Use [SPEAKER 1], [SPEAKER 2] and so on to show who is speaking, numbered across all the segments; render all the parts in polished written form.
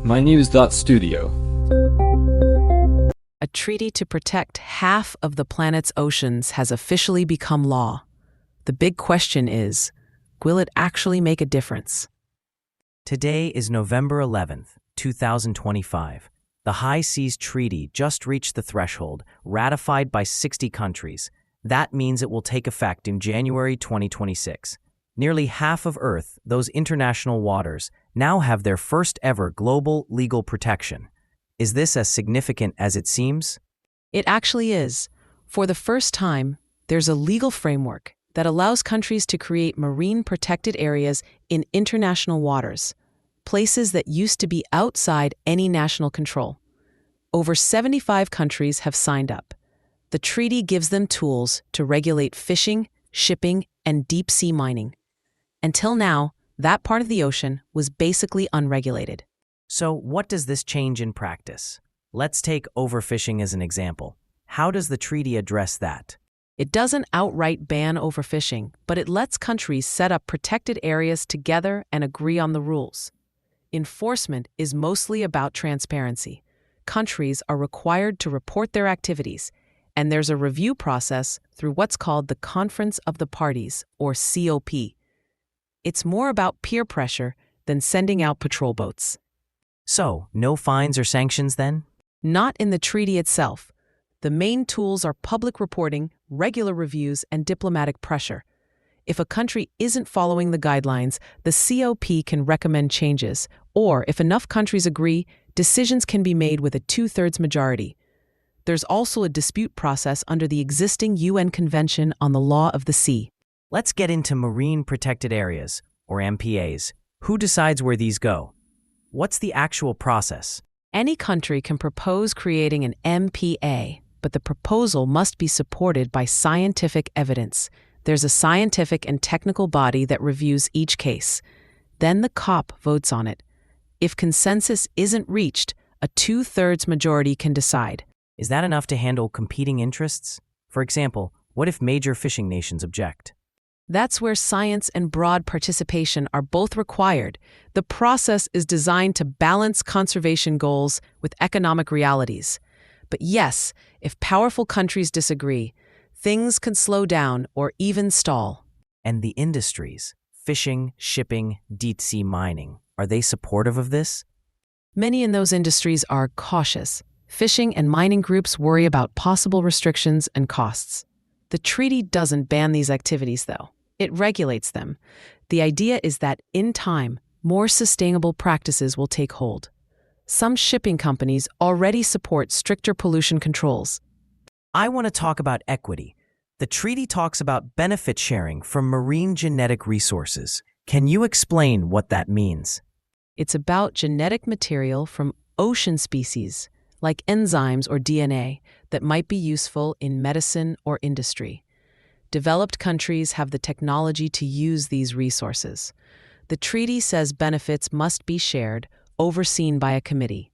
[SPEAKER 1] mynews.studio.
[SPEAKER 2] A treaty to protect half of the planet's oceans has officially become law. The big question is, will it actually make a difference?
[SPEAKER 3] Today is November 11th, 2025. The High Seas Treaty just reached the threshold, ratified by 60 countries. That means it will take effect in January 2026. Nearly half of Earth, those international waters, now have their first ever global legal protection. Is this as significant as it seems?
[SPEAKER 2] It actually is. For the first time, there's a legal framework that allows countries to create marine protected areas in international waters, places that used to be outside any national control. Over 75 countries have signed up. The treaty gives them tools to regulate fishing, shipping, and deep-sea mining. Until now, that part of the ocean was basically unregulated.
[SPEAKER 3] So what does this change in practice? Let's take overfishing as an example. How does the treaty address that?
[SPEAKER 2] It doesn't outright ban overfishing, but it lets countries set up protected areas together and agree on the rules. Enforcement is mostly about transparency. Countries are required to report their activities, and there's a review process through what's called the Conference of the Parties, or COP. It's more about peer pressure than sending out patrol boats.
[SPEAKER 3] So, no fines or sanctions then?
[SPEAKER 2] Not in the treaty itself. The main tools are public reporting, regular reviews, and diplomatic pressure. If a country isn't following the guidelines, the COP can recommend changes, or if enough countries agree, decisions can be made with a 2/3 majority. There's also a dispute process under the existing UN Convention on the Law of the Sea.
[SPEAKER 3] Let's get into marine protected areas, or MPAs. Who decides where these go? What's the actual process?
[SPEAKER 2] Any country can propose creating an MPA, but the proposal must be supported by scientific evidence. There's a scientific and technical body that reviews each case. Then the COP votes on it. If consensus isn't reached, a 2/3 majority can decide.
[SPEAKER 3] Is that enough to handle competing interests? For example, what if major fishing nations object?
[SPEAKER 2] That's where science and broad participation are both required. The process is designed to balance conservation goals with economic realities. But yes, if powerful countries disagree, things can slow down or even stall.
[SPEAKER 3] And the industries, fishing, shipping, deep-sea mining, are they supportive of this?
[SPEAKER 2] Many in those industries are cautious. Fishing and mining groups worry about possible restrictions and costs. The treaty doesn't ban these activities, though. It regulates them. The idea is that, in time, more sustainable practices will take hold. Some shipping companies already support stricter pollution controls.
[SPEAKER 3] I want to talk about equity. The treaty talks about benefit sharing from marine genetic resources. Can you explain what that means?
[SPEAKER 2] It's about genetic material from ocean species, like enzymes or DNA, that might be useful in medicine or industry. Developed countries have the technology to use these resources. The treaty says benefits must be shared, overseen by a committee.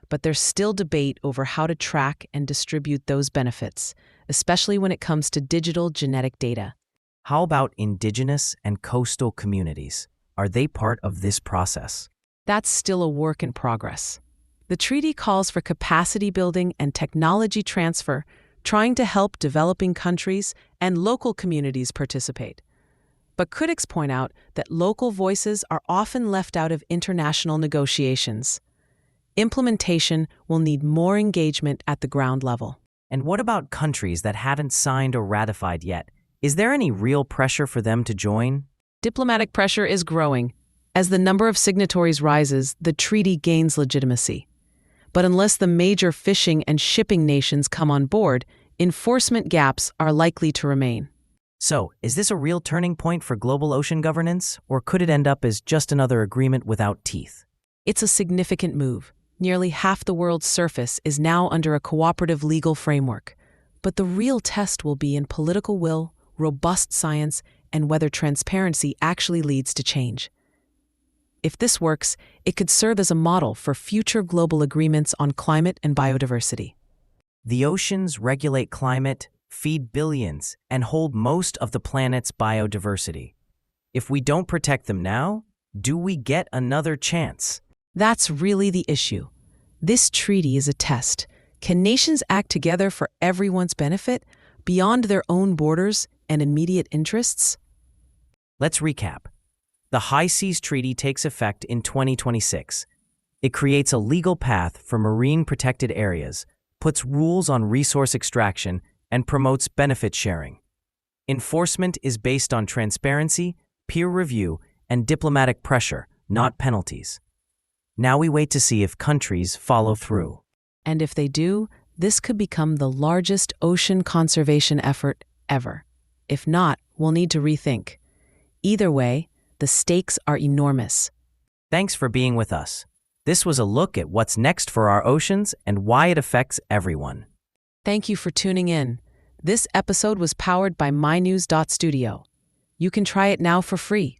[SPEAKER 2] But there's still debate over how to track and distribute those benefits, especially when it comes to digital genetic data.
[SPEAKER 3] How about indigenous and coastal communities? Are they part of this process?
[SPEAKER 2] That's still a work in progress. The treaty calls for capacity building and technology transfer, trying to help developing countries and local communities participate. But critics point out that local voices are often left out of international negotiations. Implementation will need more engagement at the ground level.
[SPEAKER 3] And what about countries that haven't signed or ratified yet? Is there any real pressure for them to join?
[SPEAKER 2] Diplomatic pressure is growing. As the number of signatories rises, the treaty gains legitimacy. But unless the major fishing and shipping nations come on board, enforcement gaps are likely to remain.
[SPEAKER 3] So, is this a real turning point for global ocean governance, or could it end up as just another agreement without teeth?
[SPEAKER 2] It's a significant move. Nearly half the world's surface is now under a cooperative legal framework. But the real test will be in political will, robust science, and whether transparency actually leads to change. If this works, it could serve as a model for future global agreements on climate and biodiversity.
[SPEAKER 3] The oceans regulate climate, feed billions, and hold most of the planet's biodiversity. If we don't protect them now, do we get another chance?
[SPEAKER 2] That's really the issue. This treaty is a test. Can nations act together for everyone's benefit, beyond their own borders and immediate interests?
[SPEAKER 3] Let's recap. The High Seas Treaty takes effect in 2026. It creates a legal path for marine protected areas, puts rules on resource extraction, and promotes benefit sharing. Enforcement is based on transparency, peer review, and diplomatic pressure, not penalties. Now we wait to see if countries follow through.
[SPEAKER 2] And if they do, this could become the largest ocean conservation effort ever. If not, we'll need to rethink. Either way, the stakes are enormous.
[SPEAKER 3] Thanks for being with us. This was a look at what's next for our oceans and why it affects everyone.
[SPEAKER 2] Thank you for tuning in. This episode was powered by mynews.studio. You can try it now for free.